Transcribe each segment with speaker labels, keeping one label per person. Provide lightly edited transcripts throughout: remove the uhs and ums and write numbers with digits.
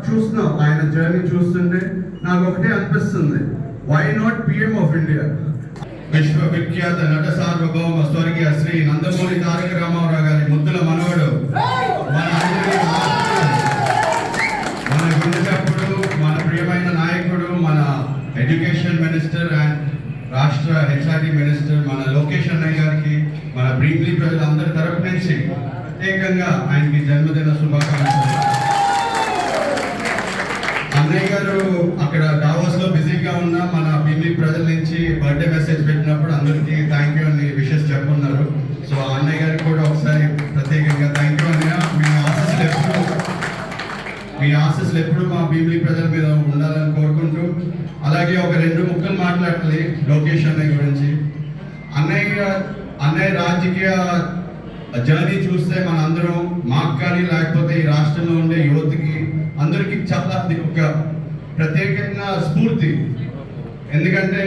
Speaker 1: చూస్తున్నాం ఆయన జర్నీ చూస్తుంటే నాకు ఒకటే అనిపిస్తుంది, why not PM of India. విశ్వవిఖ్యాత నట సార్వభౌమ స్వర్గీయ శ్రీ నందమూరి తారక రామారావు గారి ముద్దుల మనవడు, మన గుండెప్పుడు మన ప్రియమైన నాయకుడు, మన ఎడ్యుకేషన్ మినిస్టర్ అండ్ రాష్ట్ర హెచ్ఆర్డి మినిస్టర్ మన లోకేష్ అన్నయ్య గారికి మన భీమిలి ప్రజలందరి తరపు నుంచి ప్రత్యేకంగా ఆయనకి జన్మదిన శుభాకాంక్షలు. అన్నయ్య గారు అక్కడ డావోస్ లో బిజీగా ఉన్న మన భీమిలి ప్రజల నుంచి బర్త్డే మెసేజ్ పెట్టినప్పుడు అందరికీ థ్యాంక్ యూ అని విషెస్ చెప్పున్నారు. సో అన్నయ్య గారికి కూడా ఒకసారి ప్రత్యేకంగా థ్యాంక్ యూ అన్నయ్య. మీ ఆశీస్సులు ఎప్పుడు మా భీమిలి ప్రజల మీద ఉండాలని కోరుకుంటూ, అలాగే ఒక 2 ముక్కలు మాట్లాడాలి లోకేష్ అన్నయ్య గురించి. అన్నయ్య రాజకీయ జర్నీ చూస్తే మన అందరం మాకు కానీ లేకపోతే ఈ రాష్ట్రంలో ఉండే యువతకి అందరికీ చాలా ఒక ప్రత్యేకమైన స్ఫూర్తి. ఎందుకంటే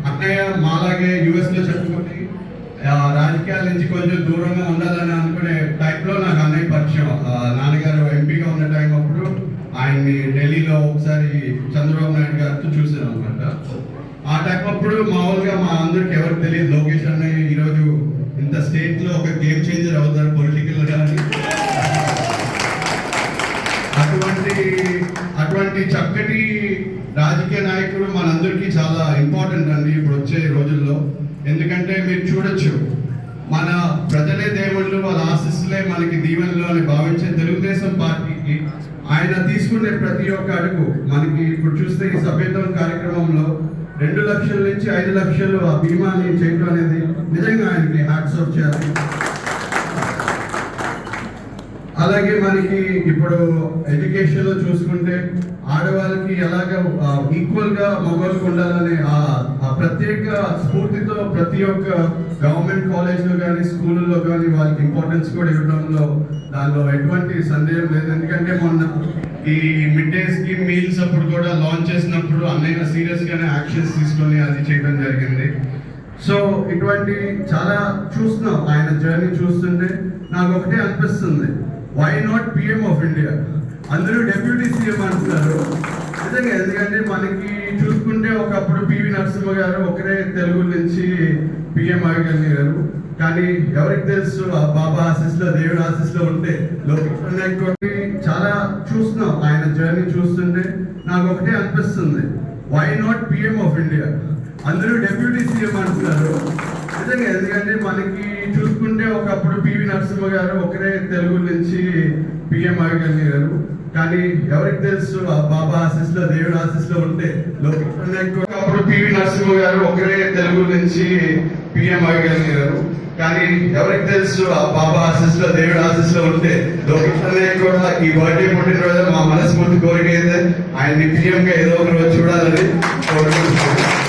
Speaker 1: అన్నయ్య మాలాగే యుఎస్లో చెప్పుకొని రాజకీయాల నుంచి కొంచెం దూరంగా ఉండాలని అనుకునే టైంలో నాకు అన్నయ్య పరిచయం. నాన్నగారు ఎంపీగా ఉన్న టైం అప్పుడు ఆయన్ని ఢిల్లీలో ఒకసారి చంద్రబాబు నాయుడు గారితో చూసాను అనమాట. ఆ టైం అప్పుడు మామూలుగా మా అందరికి ఎవరికి తెలియదు లోకేష్ అన్నయ్య ఈరోజు ఇంత స్టేట్ లో ఒక గేమ్ చేంజర్ అవుతారు పొలిటికల్ గా. అటువంటి చక్కటి రాజకీయ నాయకుడు మనందరికీ చాలా ఇంపార్టెంట్ అండి ఇప్పుడు వచ్చే రోజుల్లో. ఎందుకంటే మీరు చూడొచ్చు, మన ప్రజలే దేవుళ్ళు, వాళ్ళ ఆశీస్సులే మనకి దీవెనలు అని భావించే తెలుగుదేశం పార్టీకి ఆయన తీసుకునే ప్రతి ఒక్క అడుగు మనకి ఇప్పుడు చూస్తే ఈ సభ్యత్వం కార్యక్రమంలో 2 లక్షల నుంచి 5 లక్షలు ఆ బీమాని చేయడం అనేది నిజంగా ఆయనకి హ్యాట్స్ ఆఫ్ చేయాలి. అలాగే మనకి ఇప్పుడు ఎడ్యుకేషన్ లో చూసుకుంటే ఆడవాళ్ళకి ఎలాగ ఈక్వల్ గా మగవాళ్ళకి ఉండాలనే ఆ ప్రత్యేక స్ఫూర్తితో ప్రతి ఒక్క గవర్నమెంట్ కాలేజ్ లో కానీ స్కూళ్ళలో కానీ వాళ్ళకి ఇంపార్టెన్స్ కూడా ఇవ్వడంలో దానిలో ఎటువంటి సందేహం లేదు. ఎందుకంటే మొన్న ఈ మిడ్ డే స్కీమ్ మీల్స్ అప్పుడు కూడా లాంచ్ చేసినప్పుడు అన్నయ్య సీరియస్ గానే యాక్షన్స్ తీసుకొని అది చేయడం జరిగింది. సో ఇటువంటి చాలా చూస్తున్నాం ఆయన జర్నీ చూస్తుంటే నాకు ఒకటే అనిపిస్తుంది, why not PM of India. అందరూ డెప్యూటీ సీఎం అంటున్నారు నిజంగా. ఎందుకంటే మనకి చూసుకుంటే ఒకప్పుడు పివి నరసింహ గారు ఒకరే తెలుగు నుంచి పిఎం అయ్యారు. కానీ ఎవరికి తెలుసు ఆ బాబా ఆశీస్సులో దేవుడు ఆశీస్సులో ఉంటే లోకేష్ చాలా చూస్తున్నాం ఆయన జర్నీ చూస్తుంటే నాకు ఒకటే అనిపిస్తుంది, why not PM of India. అందరూ డెప్యూటీ సీఎం అంటున్నారు నిజంగా. ఎందుకంటే మనకి చూసుకుంటే ఒకప్పుడు పివి నరసింహ గారు ఒకరే తెలుగు నుంచి పిఎం అయ్యారు. కానీ ఎవరికి తెలుసు ఆ బాబా ఆశీస్సులో దేవుడు ఆశీస్సులో ఉంటే లోకేష్ ఒకప్పుడు పివి నరసింహ గారు ఒకరే తెలుగు నుంచి పిఎం అయ్యారు. కానీ ఎవరికి తెలుసు ఆ బాబా ఆశీస్సులో దేవుడు ఆశీస్సులో ఉంటే లోకేష్ అన్నయ్య కూడా ఈ బర్త్డే పుట్టినరోజు మా మనస్ఫూర్తి కోరిక అయితే ఆయన్ని పిఎం గా ఏదో ఒక రోజు చూడాలని కోరుకుంటున్నాను.